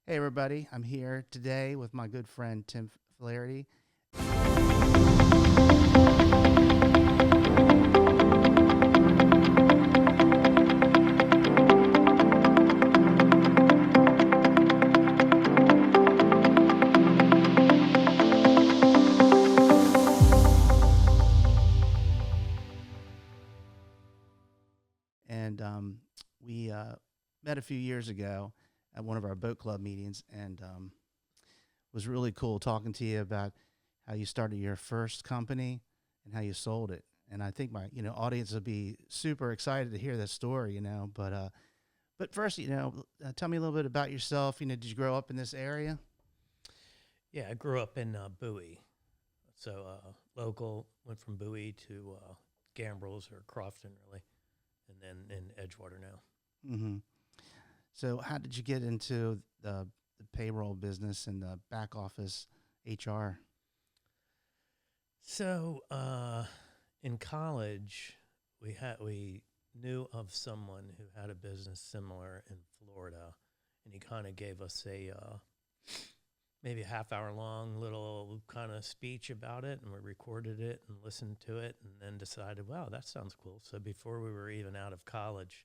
Hey, everybody. I'm here today with my good friend Tim Flaherty. And we met a few years ago at one of our boat club meetings, and was really cool talking to you about how you started your first company and how you sold it. And I think my audience will be super excited to hear that story. But first, tell me a little bit about yourself. Did you grow up in this area? Yeah, I grew up in Bowie, so local. Went from Bowie to Gambrels or Crofton, really, and then in Edgewater now. Mm-hmm. So how did you get into the payroll business and the back office HR? So in college, we knew of someone who had a business similar in Florida, and he kind of gave us a maybe a half hour long little kind of speech about it, and we recorded it and listened to it, and then decided, wow, that sounds cool. So before we were even out of college,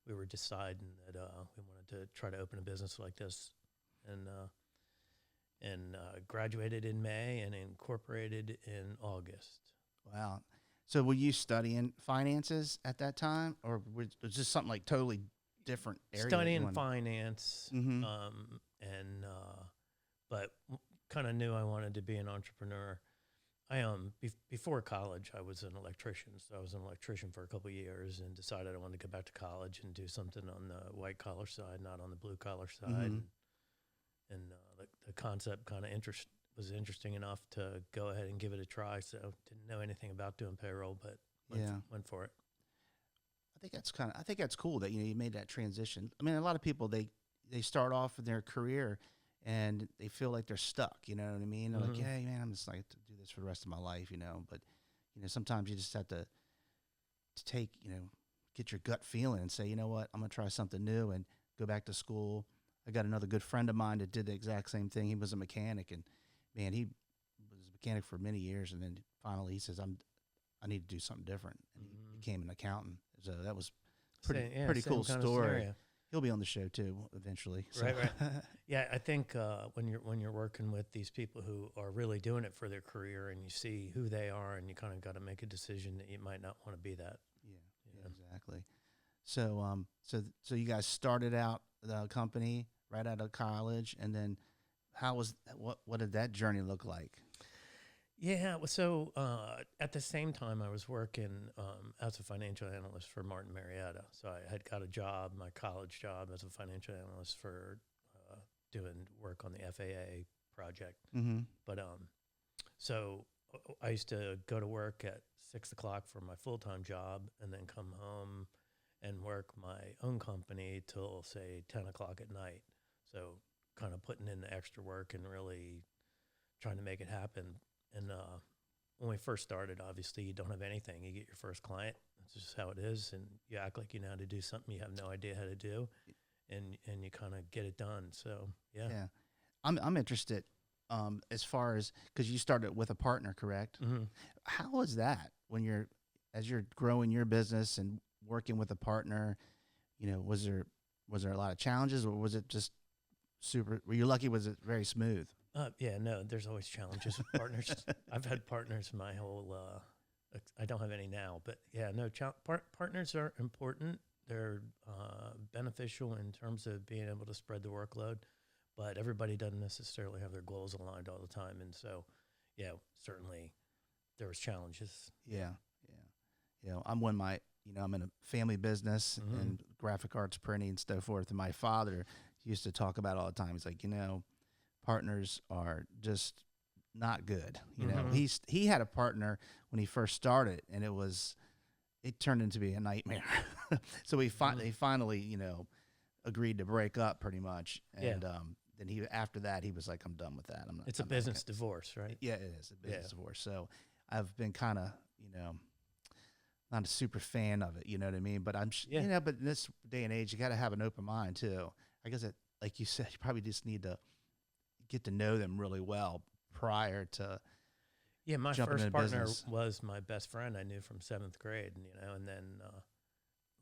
we were deciding that we wanted to try to open a business like this, and graduated in May and incorporated in August. Wow. So were you studying finances at that time, or was this something like totally different area that you Studying wanted? finance, Mm-hmm. and but kind of knew I wanted to be an entrepreneur. Before college, I was an electrician, so I was an electrician for a couple of years, and decided I wanted to go back to college and do something on the white collar side, not on the blue collar side. Mm-hmm. And the concept kind of was interesting enough to go ahead and give it a try. So didn't know anything about doing payroll, but Yeah. went for it. I think that's cool that you made that transition. I mean, a lot of people they start off in their career and they feel like they're stuck. You know what I mean? They're like, Mhm. yeah, man, I'm just like to do this for the rest of my life. But sometimes you just have to take get your gut feeling and say, you know what, I'm gonna try something new and go back to school. I got another good friend of mine that did the exact same thing. He was a mechanic, and man, he was a mechanic for many years, and then finally he says, I need to do something different, and he Mhm. became an accountant. So that was pretty Same cool kind of story. scenario. He'll be on the show too eventually. So Right, right. Yeah, I think when you're working with these people who are really doing it for their career, and you see who they are, and you kind of got to make a decision that you might not want to be that. yeah, exactly. So you guys started out the company right out of college, and then what did that journey look like? Yeah. So at the same time, I was working as a financial analyst for Martin Marietta. So I had got a job, my college job, as a financial analyst for doing work on the FAA project. Mm-hmm. But so I used to go to work at 6 o'clock for my full time job, and then come home and work my own company till say 10 o'clock at night. So kind of putting in the extra work and really trying to make it happen. And when we first started, obviously you don't have anything. You get your first client. That's just how it is, and you act like you know how to do something you have no idea how to do, and you kind of get it done. So yeah. Yeah, I'm interested as far as because you started with a partner, correct? Mm-hmm. How was that when as you're growing your business and working with a partner? Was there a lot of challenges, or was it just super? Were you lucky? Was it very smooth? Yeah, no, there's always challenges with partners. I've had partners my whole. I don't have any now, but yeah, no. Partners are important. They're beneficial in terms of being able to spread the workload, but everybody doesn't necessarily have their goals aligned all the time, and so, yeah, certainly there was challenges. Yeah, yeah. I'm in a family business Mm-hmm. and graphic arts printing and so forth. And my father used to talk about it all the time. He's like, partners are just not good. Mm-hmm. He had a partner when he first started, and it turned into be a nightmare. So Mm-hmm. he finally agreed to break up pretty much, Yeah, and then he after that he was like, I'm done with that. it's a I'm not business divorce, right? yeah, it is a Yeah. business divorce. So I've been kind of not a super fan of it. You know what I mean? But Yeah. but in this day and age, you got to have an open mind too. I guess like you said, you probably just need to get to know them really well prior to Yeah, my jumping first into partner business. was my best friend I knew from 7th grade, and then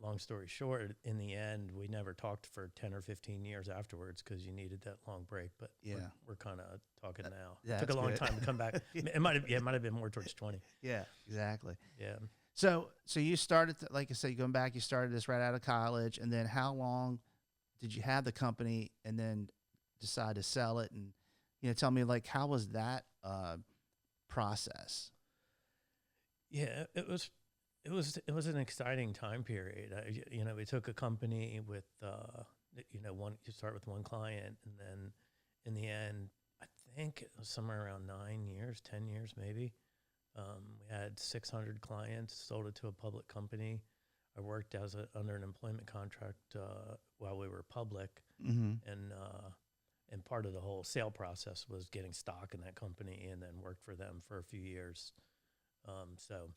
long story short, in the end, we never talked for 10 or 15 years afterwards because you needed that long break. But Yeah. we're kind of talking now. Yeah, It took a that's long good. time to come back. It might have been more towards 20. Yeah, exactly. Yeah. So you started, like I said, going back, you started this right out of college, and then how long did you have the company, and then decide to sell it? And tell me, like, how was that process? Yeah, it was an exciting time period. We took a company with you start with one client, and then in the end, I think it was somewhere around 9 years, 10 years maybe. We had 600 clients, sold it to a public company. I worked under an employment contract while we were public, Mm-hmm. and part of the whole sale process was getting stock in that company, and then worked for them for a few years. So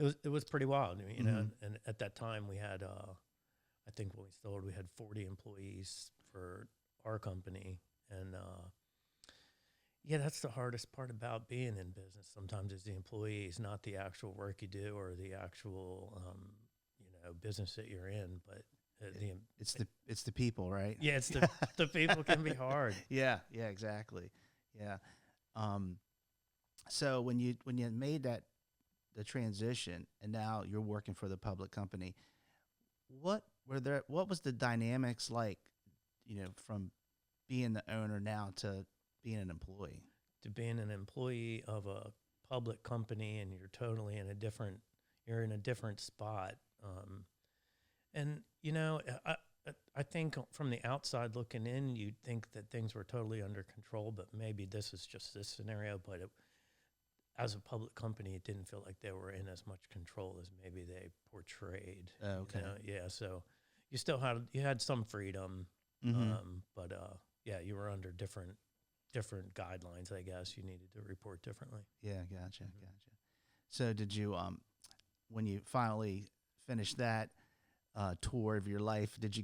it was pretty wild, And at that time, we had I think when we sold, we had 40 employees for our company, and yeah, that's the hardest part about being in business. Sometimes is the employees, not the actual work you do or the actual business that you're in, but It's the people, right? yeah, it's the people can be hard. Yeah, exactly. Yeah. So when you made the transition, and now you're working for the public company, what was the dynamics like, from being the owner now to being an employee? To being an employee of a public company, and you're totally in a different spot. And I think from the outside looking in, you'd think that things were totally under control, but maybe this is just this scenario. But as a public company, it didn't feel like they were in as much control as maybe they portrayed. Oh, okay. Yeah. So you had some freedom, Mm-hmm. but yeah, you were under different guidelines. I guess you needed to report differently. Yeah, gotcha. So did you, when you finally finished that tour of your life, did you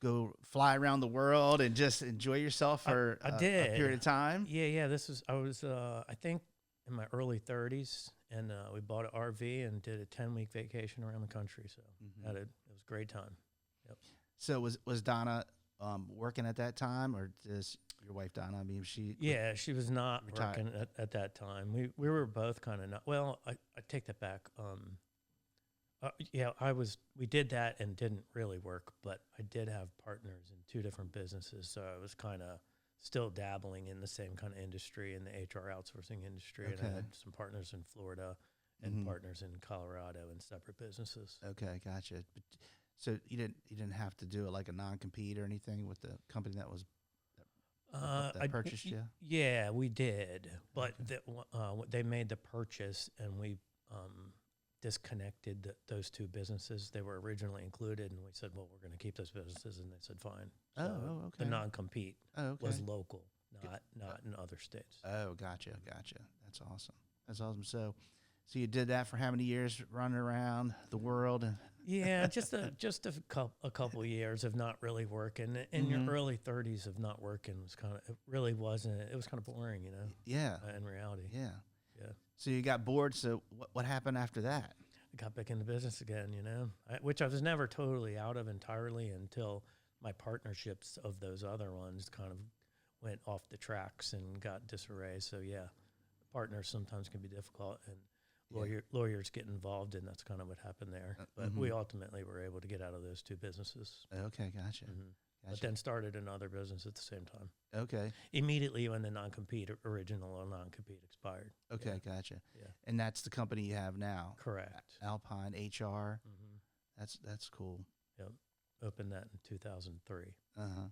go fly around the world and just enjoy yourself for I did. a period of time? Yeah. I was I think in my early 30s, and we bought an RV and did a 10-week vacation around the country. So Mm-hmm. it was a great time. Yep. So was Donna working at that time, or does your wife Donna? I mean, Yeah, she was not retired. working at that time. We were both kind of not. Well, I take that back. Yeah, we did that and didn't really work, but I did have partners in 2 different businesses, so I was kind of still dabbling in the same kind of industry, in the HR outsourcing industry. And I Okay. had some partners in Florida and Mhm. partners in Colorado in separate businesses. Okay, gotcha. But, so you didn't have to do it like a non-compete or anything with the company that purchased you? Yeah, we did, but Okay. they made the purchase, and we disconnected those 2 businesses. They were originally included, and we said, well, we're going to keep those businesses, and they said, fine. So Oh, okay. the non-compete Oh, okay. was local, not in other states. Oh, gotcha. That's awesome. So you did that for how many years, running around the world? And Yeah, just a couple years of not really working. In Mhm. your early 30s of not working was it really wasn't. It was kind of boring, Yeah, in reality. yeah. Yeah. So you got bored. So what happened after that? I got back into business again, which I was never totally out of entirely until my partnerships of those other ones kind of went off the tracks and got disarray. So yeah, partners sometimes can be difficult, and Yeah. lawyers get involved, and that's kind of what happened there. But we ultimately were able to get out of those 2 businesses. Okay, gotcha. But then started another business at the same time. Okay. Immediately when the original non-compete expired. Okay, Yeah. gotcha. Yeah. And that's the company you have now. Correct. Alpine HR. Mm-hmm. That's cool. Yep. Opened that in 2003. Uh-huh.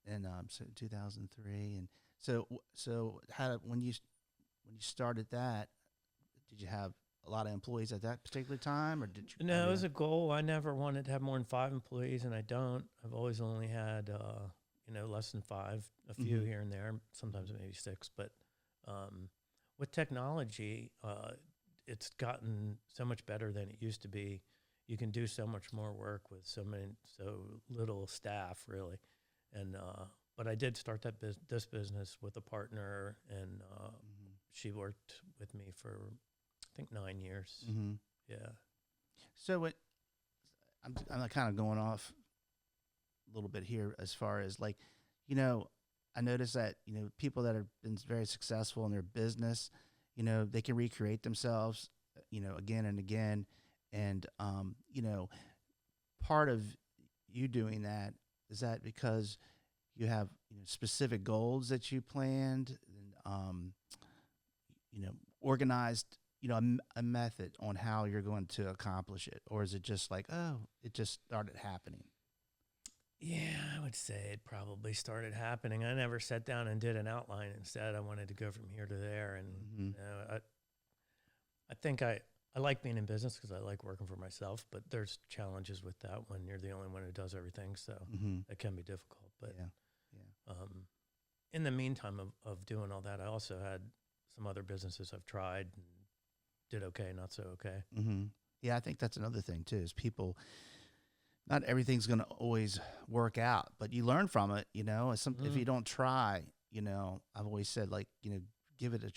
And so 2003, and so how when you started that, did you have a lot of employees at that particular time, or did you? No, it was a goal. I never wanted to have more than 5 employees, and I don't. I've always only had, less than 5, a few Mhm. here and there, sometimes maybe 6. But with technology, it's gotten so much better than it used to be. you can do so much more work with so little staff, really. And but I did start this business with a partner, and she worked with me for I think 9 years. Mm-hmm. Yeah. So I'm kind of going off a little bit here as far as like, I noticed that, people that have been very successful in their business, they can recreate themselves, again and again. And, part of you doing that, is that because you have, specific goals that you planned and, organized, a method on how you're going to accomplish it? Or is it just like, oh, it just started happening? Yeah, I would say it probably started happening. I never sat down and did an outline. Instead, I wanted to go from here to there. And I think I like being in business because I like working for myself, but there's challenges with that when you're the only one who does everything. So it can be difficult. But in the meantime of doing all that, I also had some other businesses I've tried and did okay, not so okay. Yeah, I think that's another thing too, is people, not everything's going to always work out, but you learn from it, if you don't try, I've always said, like, give it a,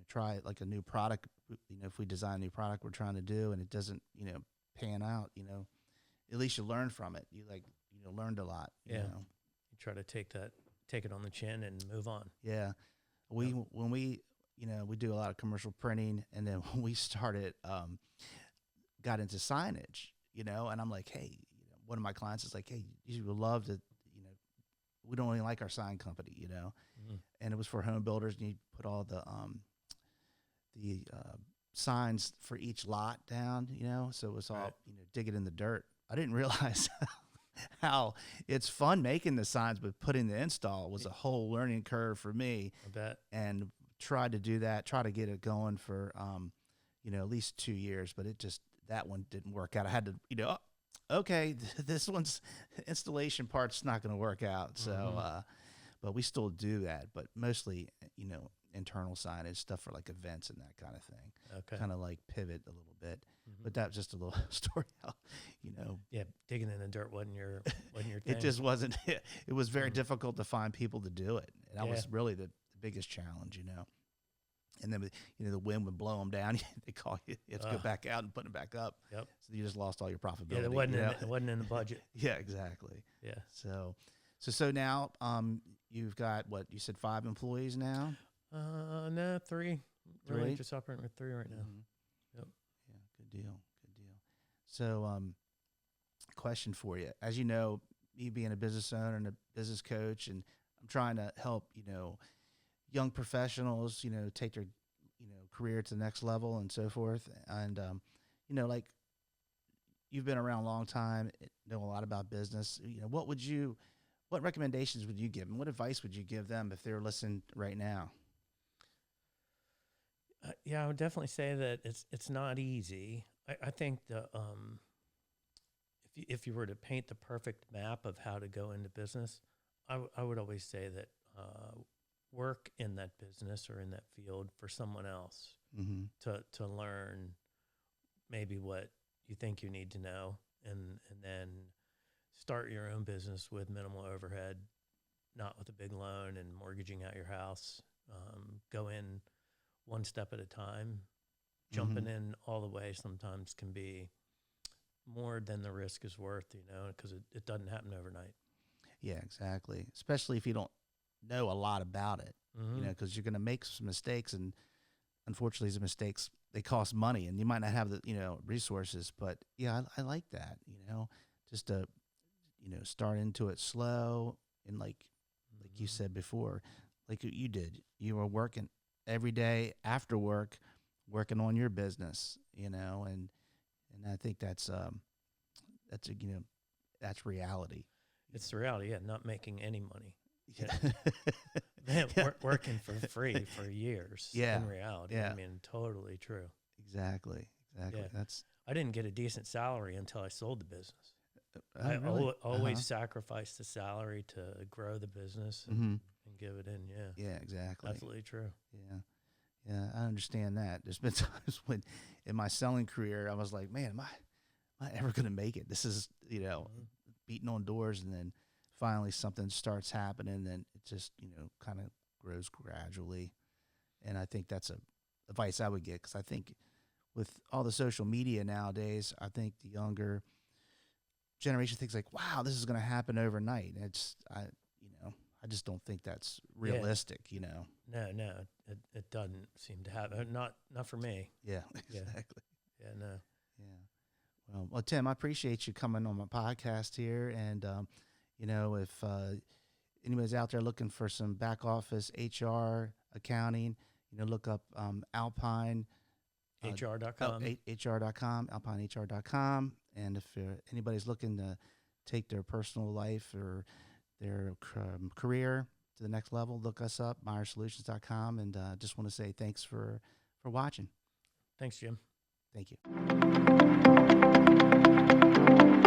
try it, like a new product, if we design a new product we're trying to do and it doesn't, pan out, at least you learn from it. You learned a lot, you know. You try to take it on the chin and move on. Yeah. When we, we do a lot of commercial printing, and then when we started, got into signage, and I'm like, hey, one of my clients is like, hey, you would love to, we don't really like our sign company, and it was for home builders, and you put all the signs for each lot down, so it was all, Right. Digging in the dirt. I didn't realize how it's fun making the signs, but putting the install was a whole learning curve for me. I bet. And tried to do that, try to get it going for, at least 2 years, but that one didn't work out. I had to, okay, this one's installation part's not going to work out. So, but we still do that, but mostly, internal signage, stuff for like events and that kind of thing. Okay. Kind of like pivot a little bit, but that's just a little story how, Yeah, digging in the dirt wasn't your thing. it just wasn't, it was very difficult to find people to do it. And that was really the biggest challenge, And then, the wind would blow them down. They call you. You have to go back out and put them back up. Yep. So you just lost all your profitability. Yeah, it wasn't in the budget. Yeah, exactly. Yeah. So now, you've got what you said, 5 employees now. No, 3. 3? Really just operating with 3 right now. Yep. Yeah, good deal. So, question for you. As you know, me being a business owner and a business coach, and I'm trying to help, young professionals, take their, career to the next level and so forth. And, like, you've been around a long time, know a lot about business. What recommendations would you give them? What advice would you give them if they're listening right now? Yeah, I would definitely say that it's not easy. I think if you were to paint the perfect map of how to go into business, I would always say that work in that business or in that field for someone else to learn maybe what you think you need to know, and then start your own business with minimal overhead, not with a big loan and mortgaging out your house. Go in one step at a time. Jumping in all the way sometimes can be more than the risk is worth, because it doesn't happen overnight. Yeah, exactly. Especially if you don't know a lot about it, because you're going to make some mistakes, and unfortunately, the mistakes, they cost money, and you might not have the, resources. But yeah, I like that, just to, start into it slow, and like you said before, like you did, you were working every day after work, working on your business, and I think that's reality. It's the reality, yeah. Not making any money. Yeah. Working for free for years. Yeah. In reality, Yeah. I mean, totally true. Exactly. Yeah. I didn't get a decent salary until I sold the business. I really? always sacrificed the salary to grow the business and give it in. Yeah. Yeah, exactly. Absolutely true. Yeah, I understand that. There's been times when in my selling career I was like, man, am not ever going to make it. This is, beating on doors, and then finally something starts happening, and then it just, kind of grows gradually. And I think that's a advice I would get, because I think with all the social media nowadays, I think the younger generation thinks like, wow, this is going to happen overnight. And I just don't think that's realistic, No, it doesn't seem to happen. Not for me. Yeah, exactly. Yeah, no. Yeah. Well, Tim, I appreciate you coming on my podcast here. And, if anybody's out there looking for some back office HR, accounting, look up Alpine. HR.com. HR.com, alpinehr.com. And if anybody's looking to take their personal life or their career to the next level, look us up, MyerSolutions.com. And just want to say thanks for watching. Thanks, Jim. Thank you.